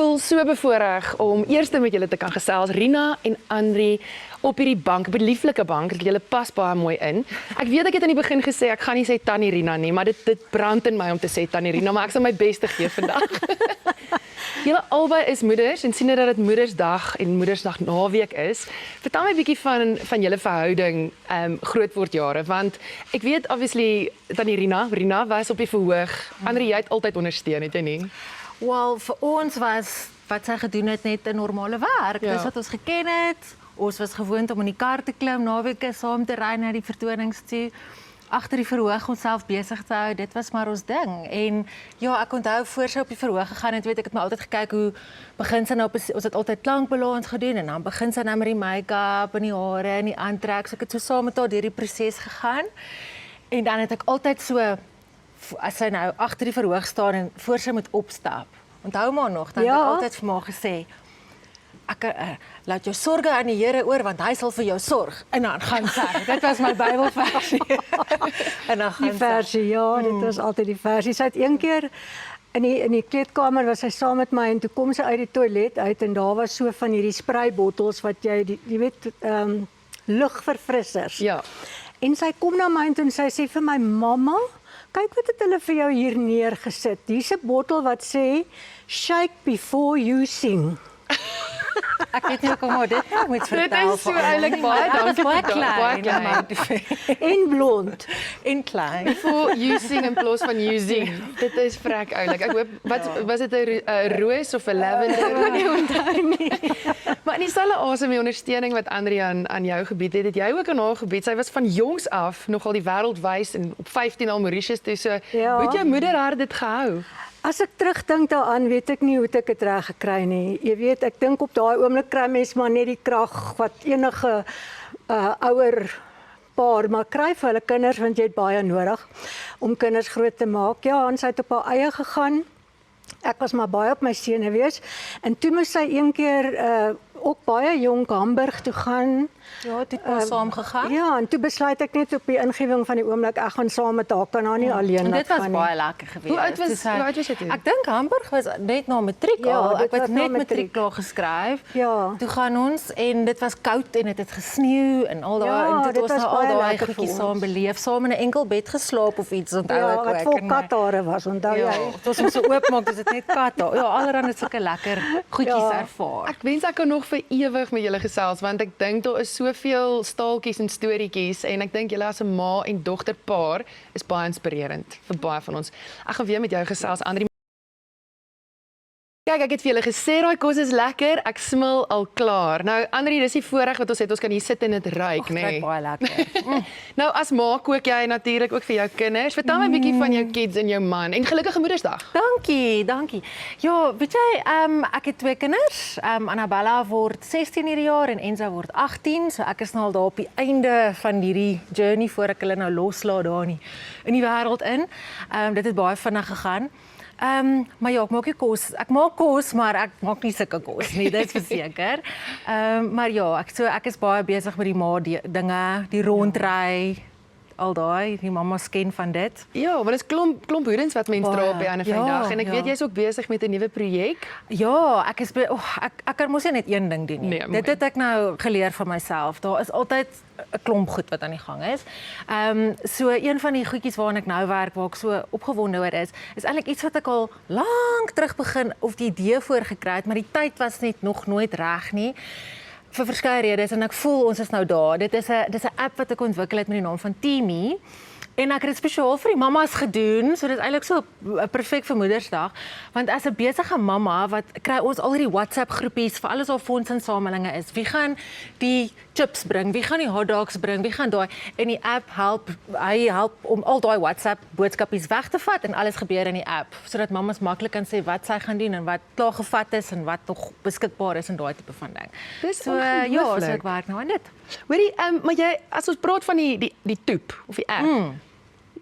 voel so bevoorreg om eers met julle te kan gesels, Rina en Andri, op hierdie bank, op die lieflike bank, dat julle pas baie mooi in. Ek weet ek het aan die begin gesê, ek gaan nie sê Tannie Rina nie, maar dit brand in my om te sê Tannie Rina, maar ek sal my bes te gee vandag. Julle albei is moeders en sien dat dit Moedersdag en Moedersdag naweek is. Vertel my 'n bietjie van julle verhouding grootwordjare, want ek weet obviously Tannie Rina was op die verhoog. Andri, jy het altyd ondersteun, het jy nie? Wel, vir ons was wat sy gedoen het net 'n normale werk. Ja. Dis wat ons geken het. Ons was gewoond om in die kar te klim, naweke saam te ry na die vertonings toe. Agter die verhoog onsself besig te hou, dit was maar ons ding. En ja, ek onthou voor sy op die verhoog gegaan het, weet ek het my altyd gekyk hoe begin sy nou, ons het altyd klankbalans gedoen en dan begin sy nou met die make-up en die hare en die aantrek. So ek het so saam met haar deur die proses gegaan. En dan het ek altyd so, as sy nou agter die verhoog staan en voor sy moet opstap. Onthou maar nog, dan het ek altyd vir haar gesê, laat jou sorge aan die Here oor, want hy sal vir jou sorg. En dan gaan sy. Dit was my Bybelversie. En dan gaan Die versie, ja, dit was altyd die versie. Sy het een keer in die kleedkamer was sy saam met my en toe kom sy uit die toilet uit en daar was so van hierdie spreibottels wat jy weet lugverfrissers. Ja. En sy kom na my en toe en sy sê vir my, mamma, kyk wat het hulle vir jou hier neergesit. Hier's 'n bottel wat sê shake before you sing. Ek weet nie hoe kom dit nou moet vertel. Dit is so eintlik baie dankie baie vir daai, klein. En blond. En klein. For using in plaas van using. Dit is vrek oulik. Ek hoop was dit 'n roos of 'n lavender? Nee, onthou nie. Maar in dieselfde asem die ondersteuning wat Andrian aan jou gebied het jy ook aan haar gebied. Sy was van jongs af nogal die wêreld wys en op 15 al Mauritius toe. So Ja. hoe het jou moeder haar dit gehou? As ek terugdink daaraan, weet ek nie hoe ek dit reg gekry nie. Jy weet, ek dink op daai oomblik kry mens maar net die krag wat enige ouer paar maar kry vir hulle kinders, want jy het baie nodig om kinders groot te maak. Ja, en sy het op haar eie gegaan. Ek was maar baie op my senuwees. En toe moes sy een keer ook baie jonk Hamburg toe gaan. Ja, dit was saam gegaan. Ja, en toe besluit ek net op die ingewing van die oomblik ek gaan saam met haar, kan haar nie alleen En laat dit was gaan nie. baie lekker geweest. Hoe oud was jy toe? Ek dink Hamburg was net na matriek Ja, al. dit Ek was het na net matriek. matriek klaar geskryf. Ja. Toe gaan ons en dit was koud en dit het gesneeu en al daai Ja, en dit dit was was nou al baie daai lekker goedjies vir saam ons. beleef, saam in 'n enkel bed geslaap of iets, onthou Ja, ek wat ook. vol En, kathare was, onthou Ja, jy? dit was om so oopmaak, dis dit net katte. Ja, allerhande sulke lekker goedjies Ja. ervaar. Ek wens ek kan nog vir ewig met julle gesels want ek dink daar is soveel staaltjies en storieetjies en ek dink julle as 'n ma en dogter paar is baie inspirerend vir baie van ons. Ek gaan weer met jou gesels, Andri. Kyk, ek het vir julle gesê daai kos is lekker. Ek smil al klaar. Nou Andri, dis die voorreg wat ons het. Ons kan hier sit en dit ruik, Ag, nê? dit baie lekker. Nou as ma kook jy natuurlik ook vir jou kinders. Vertel my 'n bietjie van jou kids en jou man en gelukkige Moedersdag. Dankie. Ja, weet jy, ek het 2 kinders. Annabella word 16 hierdie jaar en Enza word 18. So ek is nou al daar op die einde van hierdie journey voor ek hulle nou loslaat daar in die wêreld in. Dit het baie vinnig gegaan. Maar ja, ek maak nie kos. Ek maak kos, maar ek maak nie sulke kos nie, dit is verseker. Maar ja, ek is baie besig met die dinge, die rondry, al daai, die mamma ken van dit. Ja, want dit is klomp hoedens wat mense dra op die einde van die Ja, dag en ek ja. weet jy's ook besig met 'n nuwe projek. Ja, ek kan mos nie net een ding doen nie. Nee, mooi. Dit het ek nou geleer van myself. Daar is altyd 'n klomp goed wat aan die gang is. So een van die goedjies waaraan ek nou werk, waar ek so opgewonde oor is eintlik iets wat ek al lank terug begin of die idee voor gekry het, maar die tyd was net nog nooit reg nie. Vir verskeie redes en ek voel ons is nou daar. Dis 'n app wat ek ontwikkel het met die naam van Teamy. En ek het dit spesiaal vir die mammas gedoen, so dit is eintlik so perfek vir Moedersdag, want as 'n besige mamma wat kry ons al hierdie WhatsApp groepies vir alles wat fondsinsamelinge is. Wie gaan die chips bring? Wie gaan die hotdogs bring? Wie gaan daai? En die app help om al daai WhatsApp boodskapies weg te vat en alles gebeur in die app, sodat mammas maklik kan sê wat sy gaan doen en wat klaar gevat is en wat nog beskikbaar is en daai tipe van ding. Dis So ja, so ongelooflik. ek werk nou aan dit. Hoorie, maar jy as ons praat van die toep of die app.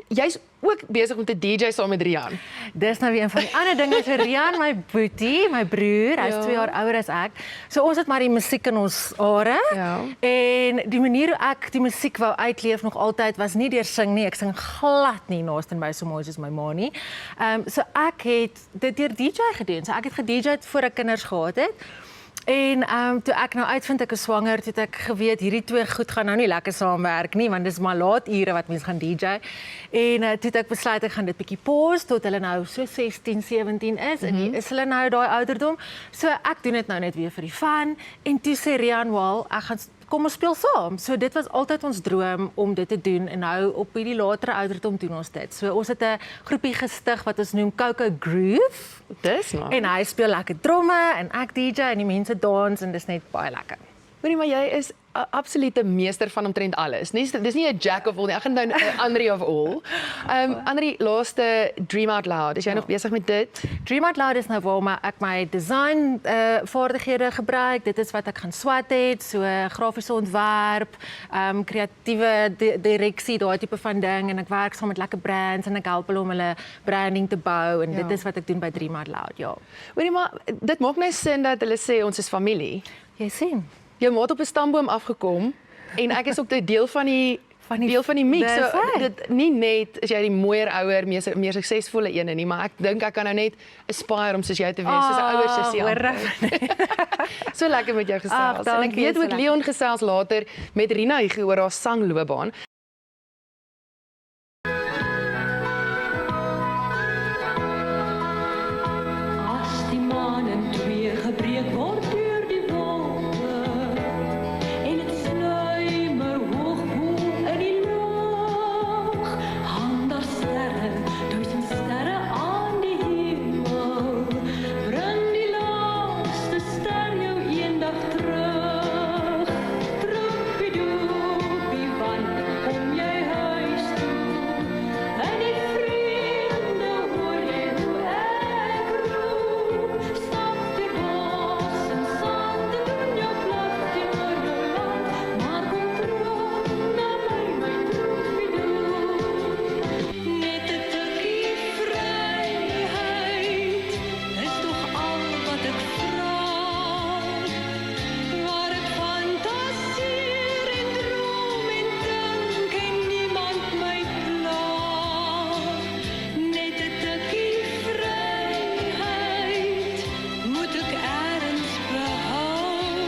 jy's ook besig om te DJ saam met Rian. Dis nou weer een van die ander dinge. So Rian, my boetie, my broer, hy's 2 jaar ouer as ek. So ons het maar die musiek in ons are. Ja. En die manier hoe ek die musiek wou uitleef nog altyd was nie deur sing nie. Ek sing glad nie naaste by so mooi soos my ma nie. So ek het dit deur DJ gedoen. So ek het ge-DJ voor ek kinders gehad het. En toe ek nou uitvind ek is swanger, toe het ek geweet hierdie twee goed gaan nou nie lekker saamwerk nie, want dis maar laat ure wat mens gaan DJ. En toe het ek besluit ek gaan dit bietjie pause tot hulle nou so 16, 17 is en is hulle nou daai ouderdom. So ek doen dit nou net weer vir die fun en toe sê Rian, "Wel, ek gaan kom ons speel saam." So dit was altyd ons droom om dit te doen en nou op hierdie latere ouderdom doen ons dit. So ons het 'n groepie gestig wat ons noem Coco Groove. Dis nou. En hy speel lekker tromme en ek DJ en die mense dans en dis net baie lekker. Hoorie, maar jy is 'n absolute meester van omtrent alles. Dis nie 'n jack of all nie. Ek gaan nou 'n Andri of all. Andri, laaste Dream Out Loud. Is jy nog besig met dit? Dream Out Loud is nou waar ek my design vaardighede gebruik. Dit is wat ek gaan swat het, so grafiese ontwerp, kreatiewe direksie, daai tipe van ding en ek werk saam met lekker brands en ek help hulle om hulle branding te bou en dit is wat ek doen by Dream Out Loud, ja. Hoorie, maar dit maak nou sin dat hulle sê ons is familie. Jy sien. Jou ma het op 'n stamboom afgekom en ek is ook 'n deel van die mix. So dit nie net is jy die mooier ouer, meer suksesvolle ene nie, maar ek dink ek kan nou net aspire om soos jy te wees, soos 'n ouer sussie. So lekker met jou gesels. En ek weet ook Leon gesels later met Rina hier oor haar sangloopbaan. As die maan in twee gebreek word deur die wolke en dit sluimer hoog bo in die lug, hang daar sterre, duisend sterre aan die hemel, bring die laaste ster jou eendag terug. Truppidoepie, wanneer kom jy huis toe? En die vreemde hoor jy hoe ek roep. Stap die bos en sand en doen jou plig teenoor jou land, maar kom terug na my truppidoep. Net 'n tikkie vryheid is tog al wat ek vra, waar ek fantaseer en droom en dink en niemand my pla. Net 'n tikkie vryheid moet ek ergens behou,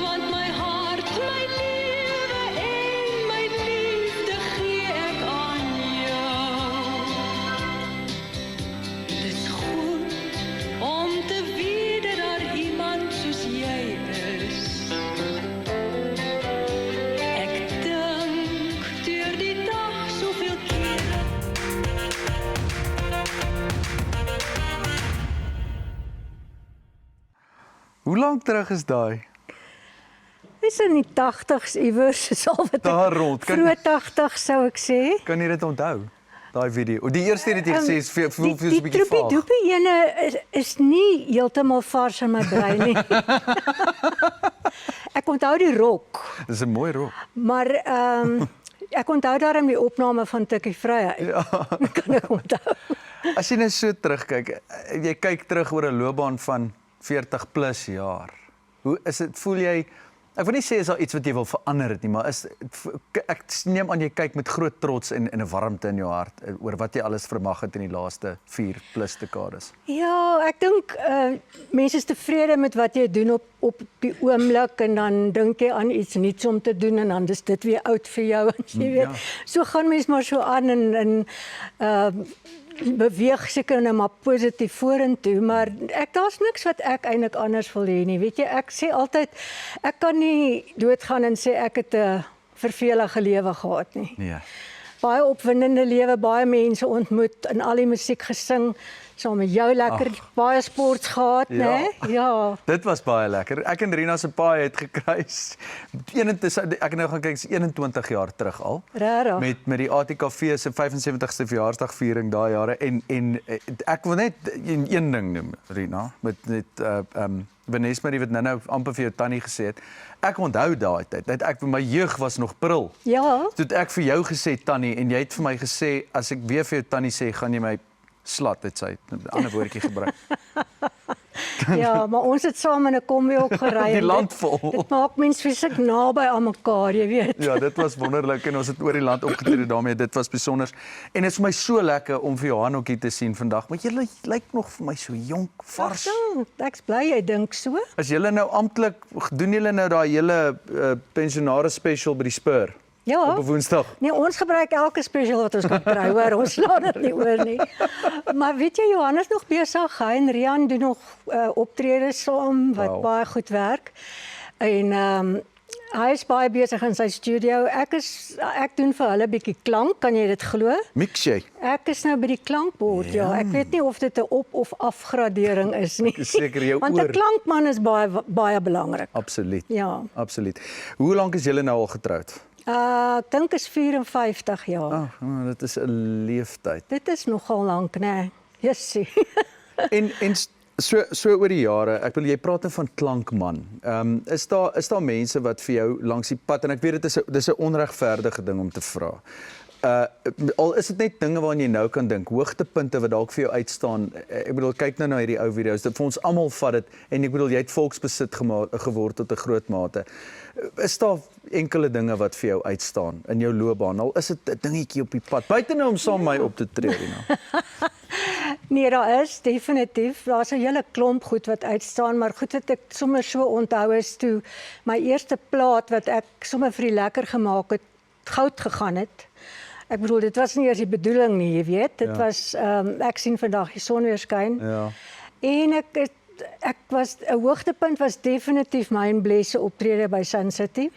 want my hart, my lewe en my liefde gee ek aan jou. Dis goed om te weet dat daar iemand soos jy is. Ek dink deur die dag soveel kere. Hoe lank terug is daai? Dis in die 80s iewers, sal wat Daar rond. vroeg 80s sou ek sê. Kan jy dit onthou? Daai video. Die eerste wat jy gesê is voel so 'n Die bietjie vaag. troepie ene is nie heeltemal vars in my brein nie. Ek onthou die rok, Dis 'n mooi rok. maar ek onthou daarom die opname van Tikkie Vryheid. Ja. Kan ek onthou. As jy nou so terugkyk, jy kyk terug oor 'n loopbaan van 40 plus jaar. Hoe is dit? Voel jy ek wil nie sê is daar iets wat jy wil verander het nie, maar ek neem aan jy kyk met groot trots en 'n warmte in jou hart oor wat jy alles vermag het in die laaste 4 plus dekades. Ja, ek dink mense is tevrede met wat jy doen op die oomblik en dan dink jy aan iets nuuts om te doen en dan is dit weer oud vir jou en jy weet. Ja. So gaan mens maar so aan en beweeg seker net maar positief vorentoe, maar daar's niks wat ek eintlik anders wil hê nie. Weet jy, ek sê altyd ek kan nie doodgaan en sê ek het 'n vervelige lewe gehad nie. Nee. Baie opwindende lewe, baie mense ontmoet, in al die musiek gesing, saam met jou lekker baie sports gehad, Ja. né? Ja. Dit was baie lekker. Ek en Rina se paai het gekruis. Ek nou gaan kyk, is 21 jaar terug al. Regtig? Met die ATKV se 75ste verjaarsdagviering daai jare en ek wil net een ding noem, Rina, met Vanessa Marie wat nou amper vir jou tannie gesê het. Ek onthou daai tyd. My jeug was nog prul. Ja, Toe het ek vir jou gesê tannie en jy het vir my gesê as ek weer vir jou tannie sê, gaan jy my slat, het sy 'n ander woordjie gebruik. ja, maar ons het saam in 'n kombi ook gery. Die en land vol. Dit maak mens fisiek naby aan mekaar, jy weet. Ja, dit was wonderlik en ons het oor die land opgetree daarmee. Dit was besonder. En dit is vir my so lekker om vir Johan ook hier te sien vandag. Maar jy lyk nog vir my so jonk, vars. Ek's bly jy dink so. As julle nou amptelik doen julle nou daai hele pensionaris special by die Spur Ja. op 'n Woensdag. Nee, ons gebruik elke spesiaal wat ons kan kry, hoor. Ons laat dit nie oor nie. Maar weet jy, Johan is nog besig. Hy en Rian doen nog optredes saam wat Wow. baie goed werk. En hy is baie besig in sy studio. Ek doen vir hulle 'n bietjie klank, kan jy dit glo? Mix jy? Ek is nou by die klankbord, ja. Ek weet nie of dit 'n op- of afgradering is nie. Seker jou Want oor. 'n klankman is baie belangrik. Absoluut. Ja. Absoluut. Hoe lank is julle nou al getroud? Ek dink is 54 jaar. Dit is 'n leeftyd. Dit is nogal lank, né? Jessie. En so oor die jare, ek wil jy praat van klankman. Is daar mense wat vir jou langs die pad en ek weet dis 'n onregverdige ding om te vra. Al is dit net dinge waaraan jy nou kan dink, hoogtepunte wat dalk vir jou uitstaan. Ek bedoel kyk nou na hierdie ou video's. Dit vir ons almal vat dit en ek bedoel jy het volksbesit geword tot 'n groot mate. Is daar enkele dinge wat vir jou uitstaan in jou loopbaan? Al is dit 'n dingetjie op die pad. Buite nou om saam met my op te tree, Rina. Nee, daar is definitief. Daar's 'n hele klomp goed wat uitstaan, maar goed wat ek sommer so onthou is toe my eerste plaat wat ek sommer vir die lekker gemaak het, goud gegaan het. Ek bedoel dit was nie eers die bedoeling nie, jy weet. Dit was ek sien vandag die son weer skyn. Ja. En ek was 'n hoogtepunt was definitief my en Blesse optrede by Sun City.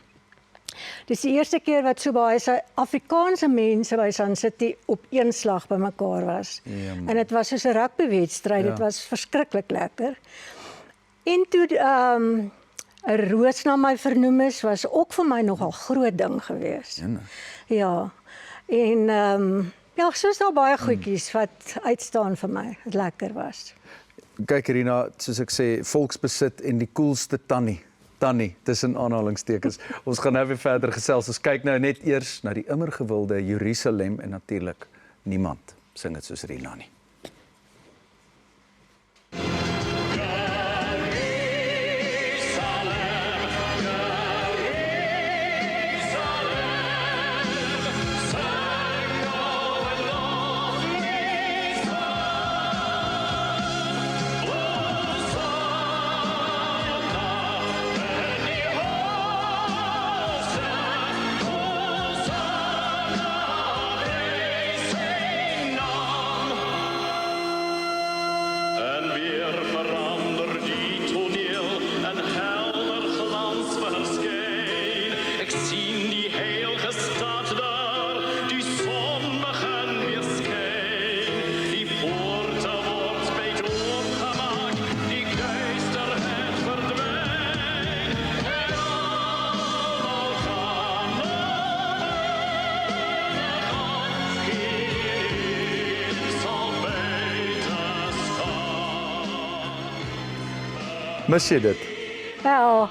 Dis die eerste keer wat so baie Afrikaanse mense by Sun City op een slag bymekaar was. Ja, en dit was soos 'n rugbywedstryd, dit was verskriklik lekker. En toe 'n roos na my vernoem is, was ook vir my nogal groot ding geweest. Ja. En ja, soos daar baie goedjies wat uitstaan vir my, wat lekker was. Kyk Rina, soos ek sê, volksbesit en die coolste tannie tussen aanhalingstekens. Ons gaan nou weer verder gesels. Ons kyk nou net eers na die immer gewilde Jerusalem en natuurlik niemand sing dit soos Rina nie. Mis jy dit? Wel,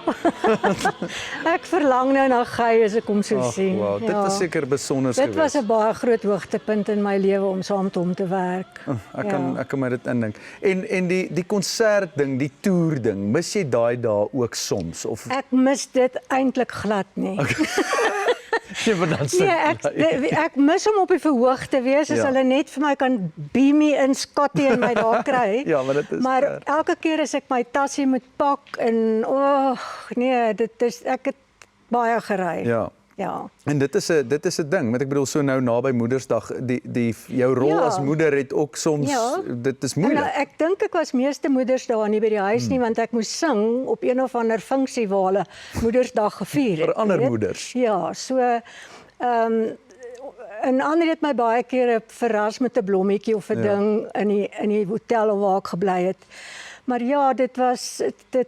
ek verlang nou na Guy as ek hom so sien. Wow, dit was seker besonder geweest. Dit was 'n baie groot hoogtepunt in my lewe om saam met hom te werk. Ek kan my dit indink. En die konsert ding, die toer ding, mis jy daai dae ook soms of Ek mis dit eintlik glad nie. Okay. nee, maar dan Nee, ek mis om op die verhoog te wees as hulle net vir my kan beam me in Scotty en my daar kry. Ja, maar dit is Maar elke keer as ek my tassie moet pak en nee, ek het baie gery. Ja. Ja. En dit is 'n ding, want ek bedoel so nou naby Moedersdag, die jou rol as moeder het ook soms dit is moeilik. En, ek dink ek was meeste moeders daar nie by die huis nie, want ek moes sing op een of ander funksie waar hulle Moedersdag gevier het. Vir ander moeders. Ja, so en ander het my baie kere verras met 'n blommetjie of 'n ding in die hotel of waar ek gebly het. Maar ja, dit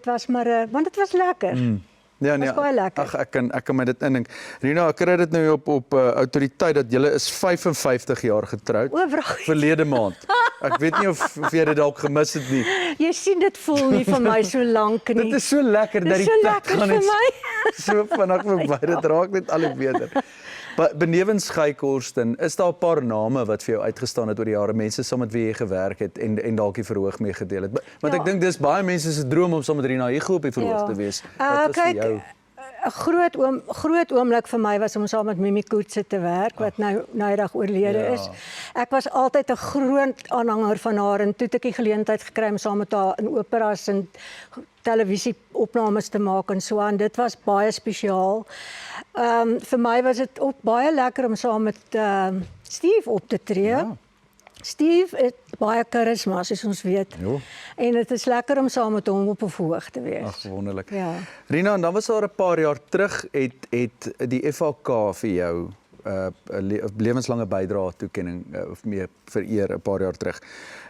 was maar want dit was lekker. Ja, nee, baie lekker. ag ek kan my dit indink. Rina, ek kry dit nou op autoriteit dat jy is 55 jaar getroud. O, wragtig. Verlede maand. Ek weet nie of jy dit dalk gemis het nie. Jy sien dit voel nie vir my so lank nie. Dit is so lekker dat Dis die so tyd lekker gaan vir net my. so vinnig verby. Dit raak net al hoe beter. Benewens Geikhorsten, is daar 'n paar name wat vir jou uitgestaan het oor die jare, mense saam met wie jy gewerk het en dalk die verhoog mee gedeel het? Want Ja. ek dink dis baie mense se droom om saam met Rina Hugo op die verhoog te wees. Wat was vir kyk, jou? 'n groot oomblik vir my was om saam met Mimi Koetse te werk wat nou eendag oorlede Ja. is. Ek was altyd 'n groot aanhanger van haar en toe het ek die geleentheid gekry om saam met haar in operas en televisieopnames te maak en so aan. Dit was baie spesiaal. Vir my was dit ook baie lekker om saam met Steve op te tree. Ja. Steve het baie karisma, soos ons weet. Jo. En dit is lekker om saam met hom op 'n verhoog te wees. Ag, wonderlik. Ja. Rina, en dan was daar 'n paar jaar terug het die FHK vir jou 'n lewenslange bydrae toekenning of meer vereer 'n paar jaar terug.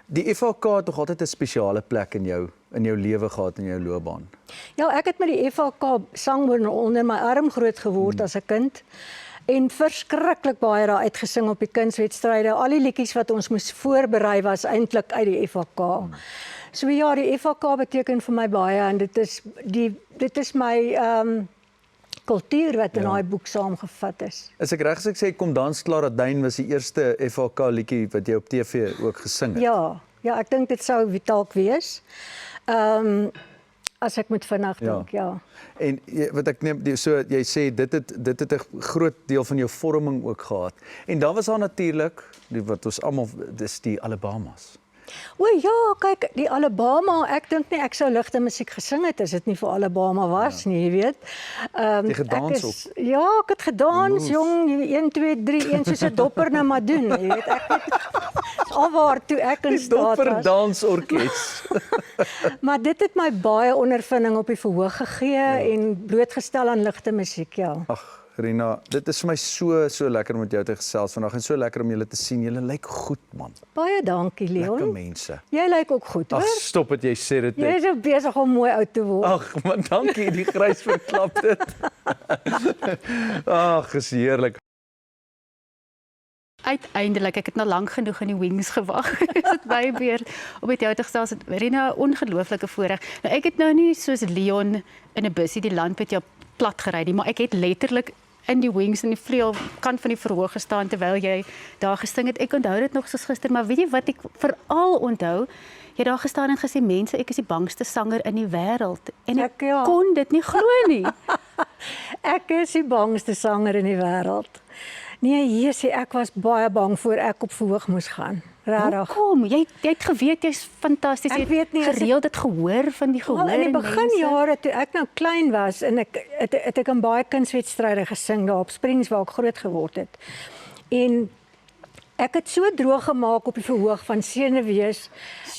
Die FHK het tog altyd 'n spesiale plek in jou lewe gehad, in jou loopbaan. Ja, ek het met die FHK sangboom onder my arm groot geword as 'n kind. En verskriklik baie daar uitgesing op die kunswedstryde. Al die liedjies wat ons moes voorberei was eintlik uit die FHK. So ja, die FHK beteken vir my baie en dit is my kultuur wat in daai boek saamgevat is. Is ek reg as ek sê Kom dans Klaradyn was die eerste FHK liedjie wat jy op TV ook gesing het? Ja, ek dink dit sou dalk wees. As ek moet vinnig dink, ja. En wat ek neem, so jy sê dit het 'n groot deel van jou vorming ook gehad. En dan was daar natuurlik wat ons almal, dis die Alabamas. O ja, kyk, die Alabama, ek dink nie ek sou ligte musiek gesing het as dit nie vir Alabama was nie, jy weet. Jy gedans op? Ja, ek het gedans, jong, 1 2 3 1 soos 'n dopper nou maar doen, jy weet. Ek het alwaar toe ek in staat was. Dopper dansorkes. Maar dit het my baie ondervinding op die verhoog gegee en blootgestel aan ligte musiek, ja. Ag, Rina, dit is vir my so lekker om met jou te gesels vandag en so lekker om julle te sien. Julle lyk goed, man. Baie dankie, Leon. Lekker mense. Jy lyk ook goed, Ag, hoor. stop dit, jy sê dit Jy net. is so besig om mooi oud te word. Ag, man, dankie, die grys verklap dit. Ag, is heerlik. Uiteindelik, ek het nou lank genoeg in die wings gewag. Is dit baie weer om met jou te gesels. Rina, ongelooflike voorreg. Nou ek het nou nie soos Leon in 'n bussie die land met jou plat gery nie, maar ek het letterlik in die wings in die vleuel kant van die verhoog gestaan terwyl jy daar gesing het. Ek onthou dit nog soos gister, maar weet jy wat ek veral onthou? Jy het daar gestaan en gesê, mense, ek is die bangste sanger in die wêreld. En ek kon dit nie glo nie. Ek is die bangste sanger in die wêreld. Nee, Jessie, ek was baie bang voor ek op verhoog moes gaan. Regtig. Hoekom? Jy het geweet jy's fantasties. Ek weet nie, gereeld dit gehoor van die gehoor. In die beginjare toe ek nou klein was en ek het in baie kunswedstryde gesing daar op Springs waar ek groot geword het. En ek het so droog gemaak op die verhoog van senuwees.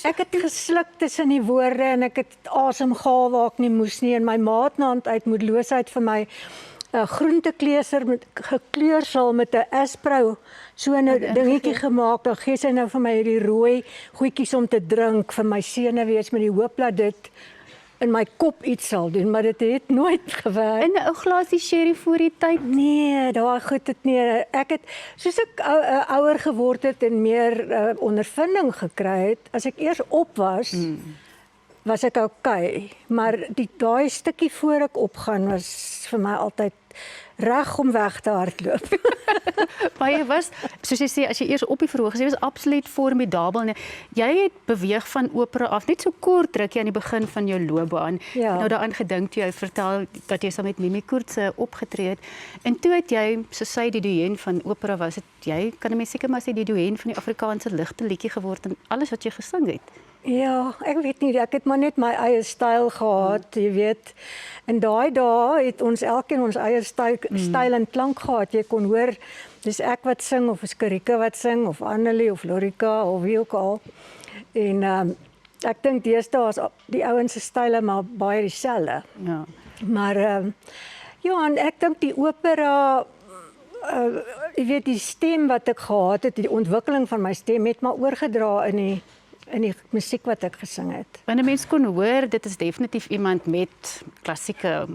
Ek het gesluk tussen die woorde en ek het asem gehaal waar ek nie moes nie en my maat na uit moedeloosheid vir my 'n groentekleuser met gekleursel met 'n Aspro so 'n dingetjie gemaak. Dan gee sy nou vir my hierdie rooi goedjies om te drink vir my senuwees met die hoop dat dit in my kop iets sal doen, maar dit het nooit gewerk. In 'n ou glasie sherry voor die tyd? Nee, daai goed het nie. Ek het soos ek ouer geword het en meer ondervinding gekry het, as ek eers op was, was ek okay, maar daai stukkie voor ek opgaan was vir my altyd reg om weg te hardloop. Maar jy was, soos jy sê, as jy eers op die verhoog is, jy was absoluut formidabel. Jy het beweeg van opera af, net so kort rukkie aan die begin van jou loopbaan. Ja. Nou daaraan gedink toe jy vertel dat jy saam met Mimi Koetse opgetree het. En toe het jy, soos sy die duet van opera was, het jy, kan 'n mens seker maar sê, die duet van die Afrikaanse ligte liedjie geword en alles wat jy gesing het. Ja, ek weet nie, ek het maar net my eie styl gehad, jy weet. En daai dae het ons elkeen ons eie styl en klank gehad. Jy kon hoor, dis ek wat sing of is Karika wat sing of Annelie of Lorika of wie ook al. En ek dink deesdae is die ouens se style maar baie dieselfde. Ja. Maar ja, en ek dink die opera jy weet die stem wat ek gehad het, die ontwikkeling van my stem het maar oorgedra in die musiek wat ek gesing het. Want 'n mens kon hoor, dit is definitief iemand met klassieke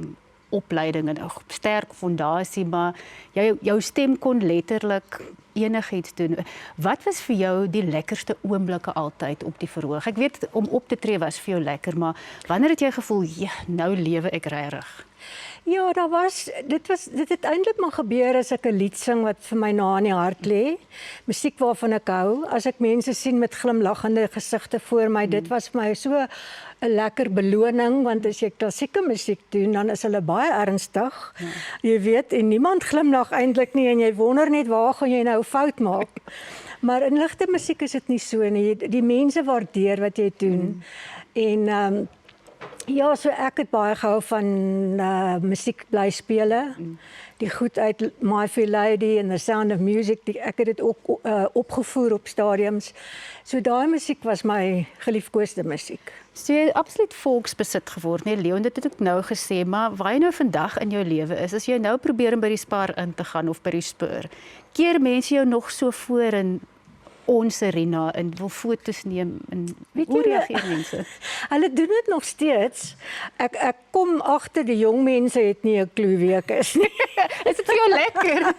opleiding en 'n sterk fondasie, maar jou stem kon letterlik enigiets doen. Wat was vir jou die lekkerste oomblikke altyd op die verhoog? Ek weet om op te tree was vir jou lekker, maar wanneer het jy gevoel, ja, nou lewe ek regtig? Ja, dit het eintlik maar gebeur as ek 'n lied sing wat vir my na in die hart lê. Musiek waarvan ek hou. As ek mense sien met glimlaggende gesigte voor my, dit was vir my so 'n lekker beloning, want as jy klassieke musiek doen, dan is hulle baie ernstig. Ja. Jy weet, en niemand glimlag eintlik nie en jy wonder net waar gaan jy nou fout maak. Maar in ligte musiek is dit nie so nie. Die mense waardeer wat jy doen. En ja, so ek het baie gehou van musiek bly spele. Die goed uit My Fair Lady en The Sound of Music, ek het dit ook opgevoer op stadiums. So daai musiek was my geliefkoeste musiek. So jy het absoluut volksbesit geword, nee Leon, dit het ek nou gesê, maar waar jy nou vandag in jou lewe is, as jy nou probeer om by die Spar in te gaan of by die Spur, keer mense jou nog so voor in ons Rina en wil foto's neem en weet jy reageer mense? Hulle doen dit nog steeds. Ek kom agter die jong mense het nie 'n klou wie ek is nie. Is dit vir jou lekker?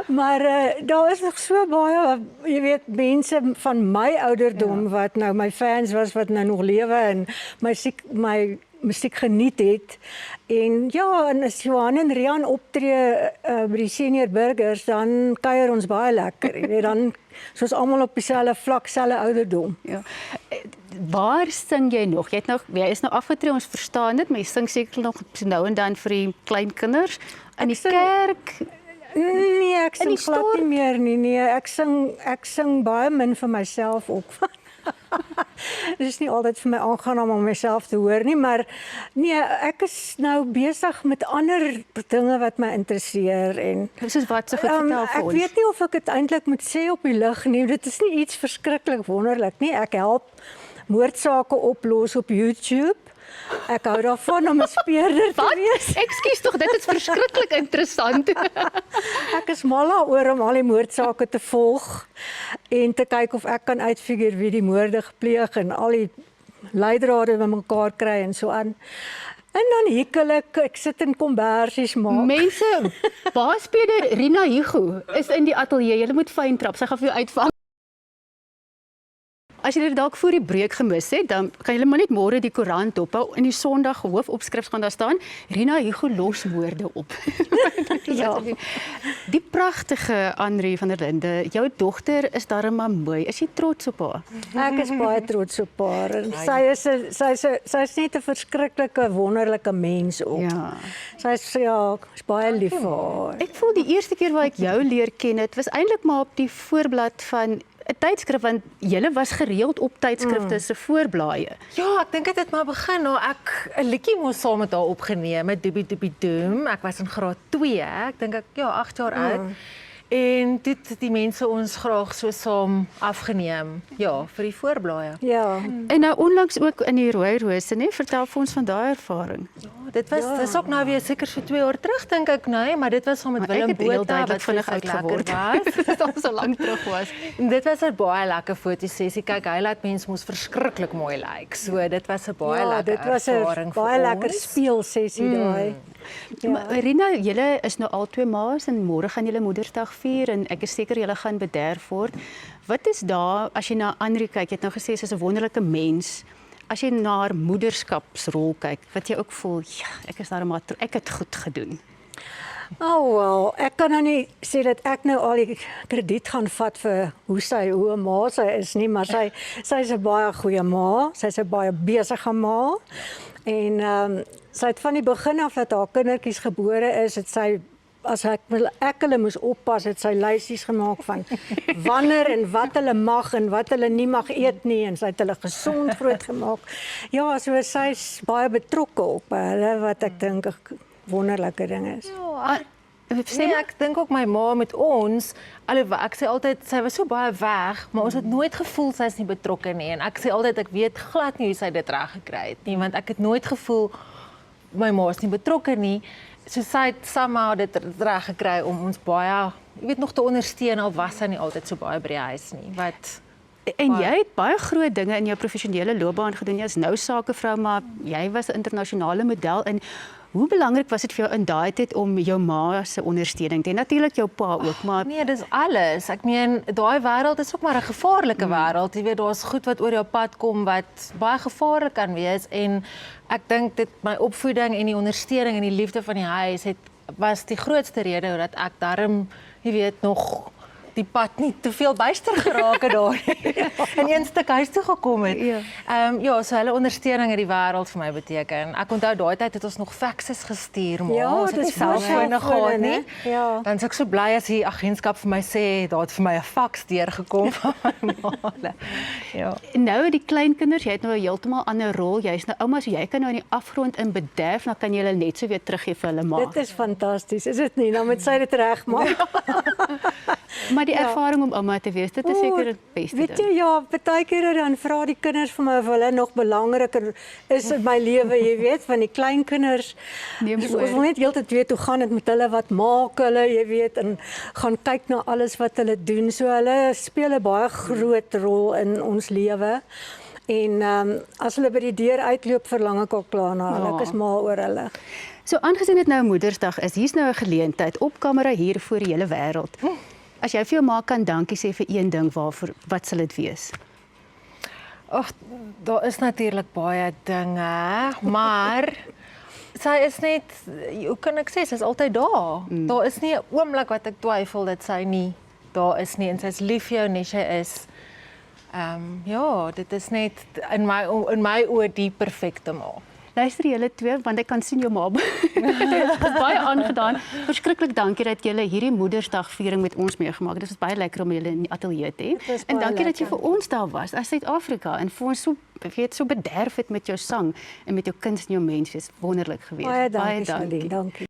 Maar daar is nog so baie, jy weet, mense van my ouderdom wat nou my fans was, wat nou nog lewe en my musiek geniet het. En ja, en as Johan en Rian optree by die senior burgers, dan kuier ons baie lekker. Jy weet, dan soos almal op dieselfde vlak, selfde ouderdom. Ja. Waar sing jy nog? Jy is nou afgetree, ons verstaan dit, maar jy sing seker nog nou en dan vir die kleinkinders in die kerk. Nee, ek sing glad nie meer nie. Nee, ek sing baie min vir myself ook. Dit is nie altyd vir my aangenaam om myself te hoor nie, maar nee, ek is nou besig met ander dinge wat my interesseer en soos wat so goed vertel vir ons. Ek weet nie of ek dit eintlik moet sê op die lig nie. Dit is nie iets verskriklik wonderlik nie. Ek help moordsake oplos op YouTube. Ek hou daarvan om 'n speurder te wees. Ekskuus tog, dit is verskriklik interessant. Ek is mal daaroor om al die moordsake te volg en te kyk of ek kan uitfigure wie die moorde gepleeg en al die leidrade bymekaar kry en so aan. En dan hikkel ek sit in kombersies maak. Mense, baasspeler Rina Hugo is in die ateljee. Jy moet fyn trap, sy gaan vir jou uitvang. As jy dit dalk voor die breek gemis het, dan kan jy maar net môre die koerant ophou. In die Sondag hoofopskrif gaan daar staan, Rina Hugo los moorde op. Ja. Die pragtige Andri van der Linde, jou dogter is darem maar mooi. Is jy trots op haar? Ek is baie trots op haar. En sy is net 'n verskriklike wonderlike mens ook. Ja. Sy is baie lief vir haar. Ek voel die eerste keer waar ek jou leer ken, het was eintlik maar op die voorblad van 'n tydskrif, want julle was gereeld op tydskrifte se voorblaaie. Ja, ek dink dit het maar begin nou ek 'n liedjie moes saam met haar opgeneem met Doobie Doobie Doom. Ek was in graad 2, ek dink 8 jaar oud. En toe het die mense ons graag so saam afgeneem, ja, vir die voorblaaie. Ja. En nou onlangs ook in die Rooi Rose, nee, vertel vir ons van daai ervaring. Ja, dis ook nou weer seker so 2 jaar terug dink ek, nee, maar dit was saam met Willem Botha wat vinnig oud geword was. Dit is al so lank terug was. En dit was 'n baie lekker fotosessie. Kyk, hy laat mense mos verskriklik mooi lyk. So dit was 'n baie lekker ervaring vir ons. Baie lekker speelsessie daai. Ja. Maar Rina, julle is nou al 2 ma's en môre gaan julle Moedersdag vier en ek is seker julle gaan bederf word. Wat is daar as jy na Andri kyk? Jy het nou gesê sy is 'n wonderlike mens. As jy na haar moederskapsrol kyk, wat jy ook voel, ja, ek het goed gedoen. Oh wel, ek kan nou nie sê dat ek nou al die krediet gaan vat vir hoe 'n ma sy is nie, maar sy is 'n baie goeie ma, sy's 'n baie besige ma. En sy het van die begin af dat haar kindertjies gebore is, het sy as ek hulle moes oppas, het sy lysies gemaak van wanneer en wat hulle mag en wat hulle nie mag eet nie en sy het hulle gesond grootgemaak. Ja, so sy's baie betrokke op hulle wat ek dink 'n wonderlike ding is. Ja, ek dink ook my ma met ons, alhoewel ek sê altyd sy was so baie weg, maar ons het nooit gevoel sy is nie betrokke nie en ek sê altyd ek weet glad nie hoe sy dit reg gekry het nie, want ek het nooit gevoel my ma is nie betrokke nie. So sy het somehow dit reg gekry om ons baie, jy weet, nog te ondersteun al was sy nie altyd so baie by die huis nie. En jy het baie groot dinge in jou professionele loopbaan gedoen. Jy is nou sakevrou, maar jy was 'n internasionale model en Hoe belangrik was dit vir jou in daai tyd om jou ma se ondersteuning te hê? Natuurlik jou pa ook, maar Nee, dis alles. Ek meen, daai wêreld is ook maar 'n gevaarlike wêreld. Jy weet, daar's goed wat oor jou pad kom wat baie gevaarlik kan wees en ek dink dit my opvoeding en die ondersteuning en die liefde van die huis was die grootste rede dat ek darm, jy weet, nog die pad nie te veel byster geraak het daar in een stuk huis toe gekom het. Ja, so hulle ondersteuning het die wêreld vir my beteken. Ek onthou daai tyd het ons nog faxes gestuur, maar Ja, ons het nie dis voor selfone gehad selfone, nie. hè? Ja. Dan is ek so bly as die agentskap vir my sê daar het vir my 'n fax deurgekom van my ma. Ja. En nou die kleinkinders, jy het nou 'n heeltemal ander rol. Jy's nou ouma, so jy kan nou in die afgrond in bederf, dan kan jy hulle net so weer teruggee vir hulle ma. Dit is fantasties, is dit nie? Dan moet sy dit regmaak. Maar die ervaring om ouma te wees, dit is seker die beste Weet ding. jy, ja, baie kere dan vra die kinders vir my of hulle nog belangriker is in my lewe, jy weet, van die kleinkinders. Neem Dus oor. ons wil net heeltyd weet hoe gaan dit met hulle, wat maak hulle, jy weet, en gaan kyk na alles wat hulle doen. So hulle speel 'n baie groot rol in ons lewe. En as hulle by die deur uitloop, verlang ek al klaar na hulle. Ek is mal oor hulle. So aangesien dit nou Moedersdag is, hier's nou 'n geleentheid op kamera hier voor die hele wêreld. As jy vir jou ma kan dankie sê vir een ding, wat sal dit wees? Ag, daar is natuurlik baie dinge, maar sy is net, hoe kan ek sê, sy is altyd daar. Daar is nie 'n oomblik wat ek twyfel dat sy nie daar is nie en sy is lief vir jou net sy is. Ja, dit is net in my oë die perfekte ma. Luister julle twee, want ek kan sien jou ma is baie aangedaan. Verskriklik dankie dat julle hierdie Moedersdagviering met ons meegemaak het. Dit was baie lekker om julle in die ateljee te hê. is En baie dankie dat jy lekker. vir ons daar was as Suid-Afrika en vir ons so bederf het met jou sang en met jou kuns en jou menswees. Wonderlik geweest. Baie dankie, Celine. Dankie.